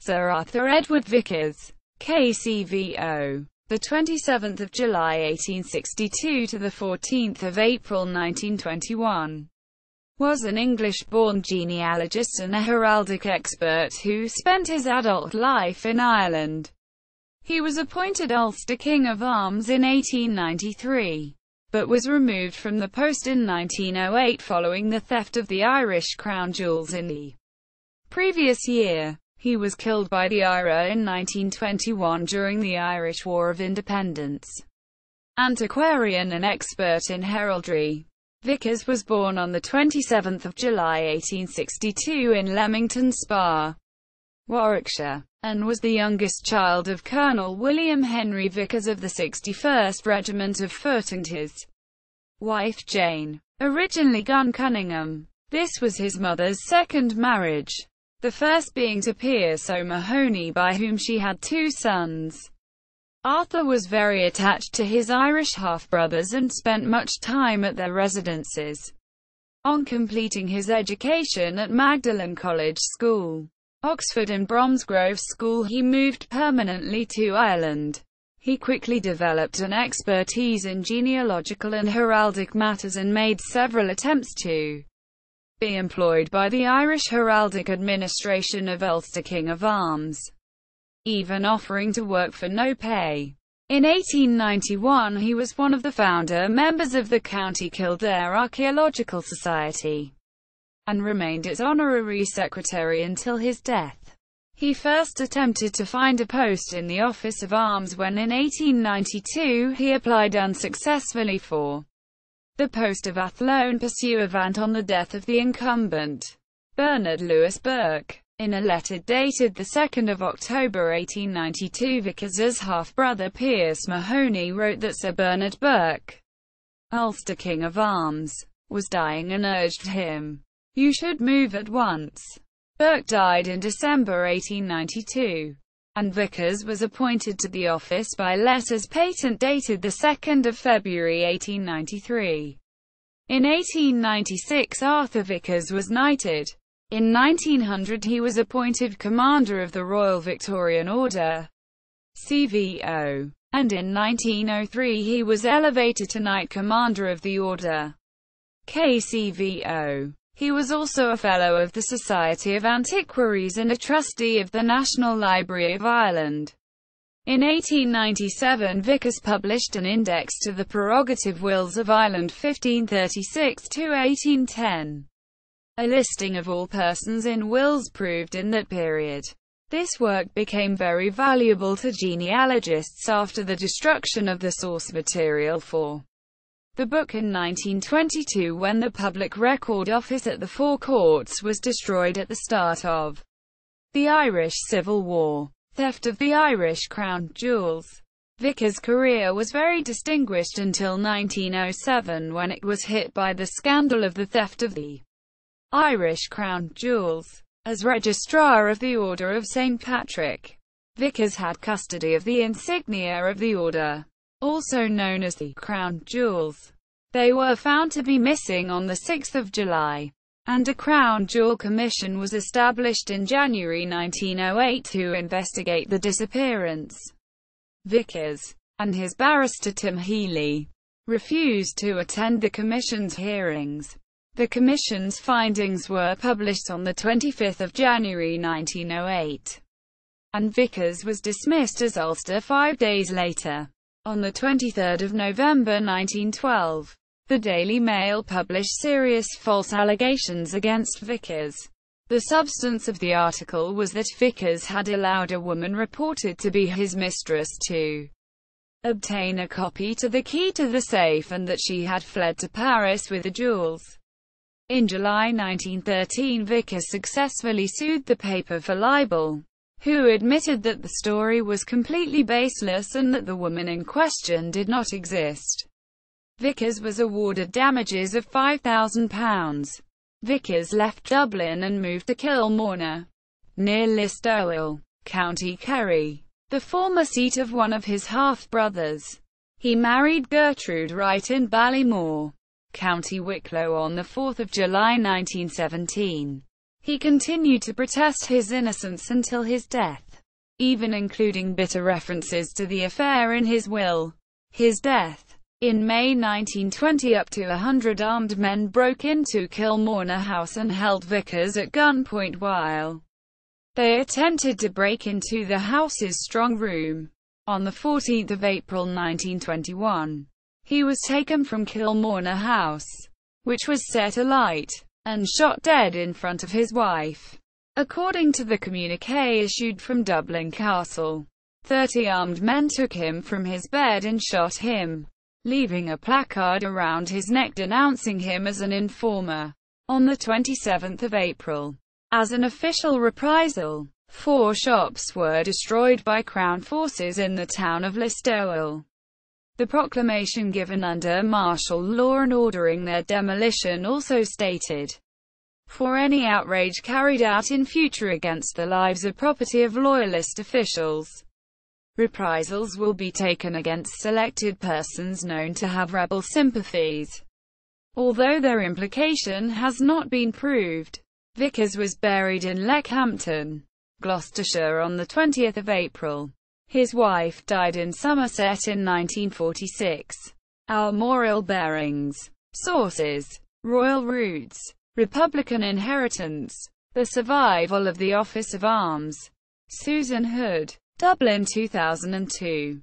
Sir Arthur Edward Vicars, KCVO, the 27th of July 1862 to the 14th of April 1921, was an English-born genealogist and a heraldic expert who spent his adult life in Ireland. He was appointed Ulster King of Arms in 1893, but was removed from the post in 1908 following the theft of the Irish crown jewels in the previous year. He was killed by the IRA in 1921 during the Irish War of Independence. Antiquarian and expert in heraldry, Vicars was born on the 27th of July 1862 in Leamington Spa, Warwickshire, and was the youngest child of Colonel William Henry Vicars of the 61st Regiment of Foot and his wife Jane, originally Gun Cunningham. This was his mother's second marriage, the first being to Pierce O'Mahony, by whom she had two sons. Arthur was very attached to his Irish half-brothers and spent much time at their residences. On completing his education at Magdalen College School, Oxford and Bromsgrove School, he moved permanently to Ireland. He quickly developed an expertise in genealogical and heraldic matters and made several attempts to be employed by the Irish Heraldic Administration of Ulster King of Arms, even offering to work for no pay. In 1891 he was one of the founder members of the County Kildare Archaeological Society, and remained its honorary secretary until his death. He first attempted to find a post in the Office of Arms when in 1892 he applied unsuccessfully for the post of Athlone Pursuivant on the death of the incumbent, Bernard Lewis Burke. In a letter dated 2 October 1892, Vicars' half-brother Pierce Mahoney wrote that Sir Bernard Burke, Ulster King of Arms, was dying and urged him, "You should move at once." Burke died in December 1892, and Vicars was appointed to the office by letters patent dated 2 February 1893. In 1896 Arthur Vicars was knighted. In 1900 he was appointed Commander of the Royal Victorian Order, KCVO, and in 1903 he was elevated to Knight Commander of the Order, KCVO. He was also a Fellow of the Society of Antiquaries and a Trustee of the National Library of Ireland. In 1897 Vicars published an index to the Prerogative Wills of Ireland 1536 to 1810. A listing of all persons in wills proved in that period. This work became very valuable to genealogists after the destruction of the source material for the book in 1922, when the Public Record Office at the Four Courts was destroyed at the start of the Irish Civil War. Theft of the Irish crown jewels. Vicars' career was very distinguished until 1907, when it was hit by the scandal of the theft of the Irish crown jewels. As Registrar of the Order of St. Patrick, Vicars had custody of the insignia of the order, also known as the crown jewels. They were found to be missing on 6 July, and a Crown Jewel Commission was established in January 1908 to investigate the disappearance. Vicars, and his barrister Tim Healy, refused to attend the Commission's hearings. The Commission's findings were published on 25 January 1908, and Vicars was dismissed as Ulster 5 days later. On 23 November 1912, the Daily Mail published serious false allegations against Vicars. The substance of the article was that Vicars had allowed a woman reported to be his mistress to obtain a copy to the key to the safe, and that she had fled to Paris with the jewels. In July 1913, Vicars successfully sued the paper for libel, who admitted that the story was completely baseless and that the woman in question did not exist. Vicars was awarded damages of £5,000. Vicars left Dublin and moved to Kilmorna, near Listowel, County Kerry, the former seat of one of his half-brothers. He married Gertrude Wright in Ballymore, County Wicklow on 4 July 1917. He continued to protest his innocence until his death, even including bitter references to the affair in his will. His death. In May 1920, up to 100 armed men broke into Kilmarnock House and held Vicars at gunpoint while they attempted to break into the house's strong room. On 14 April 1921, he was taken from Kilmarnock House, which was set alight, and shot dead in front of his wife. According to the communiqué issued from Dublin Castle, 30 armed men took him from his bed and shot him, leaving a placard around his neck denouncing him as an informer. On 27 April, as an official reprisal, 4 shops were destroyed by Crown forces in the town of Listowel. The proclamation given under martial law and ordering their demolition also stated, "For any outrage carried out in future against the lives or property of loyalist officials, reprisals will be taken against selected persons known to have rebel sympathies, although their implication has not been proved." Vicars was buried in Leckhampton, Gloucestershire on 20 April. His wife died in Somerset in 1946. Armorial bearings. Sources: Royal Roots, Republican Inheritance, The Survival of the Office of Arms. Susan Hood. Dublin 2002.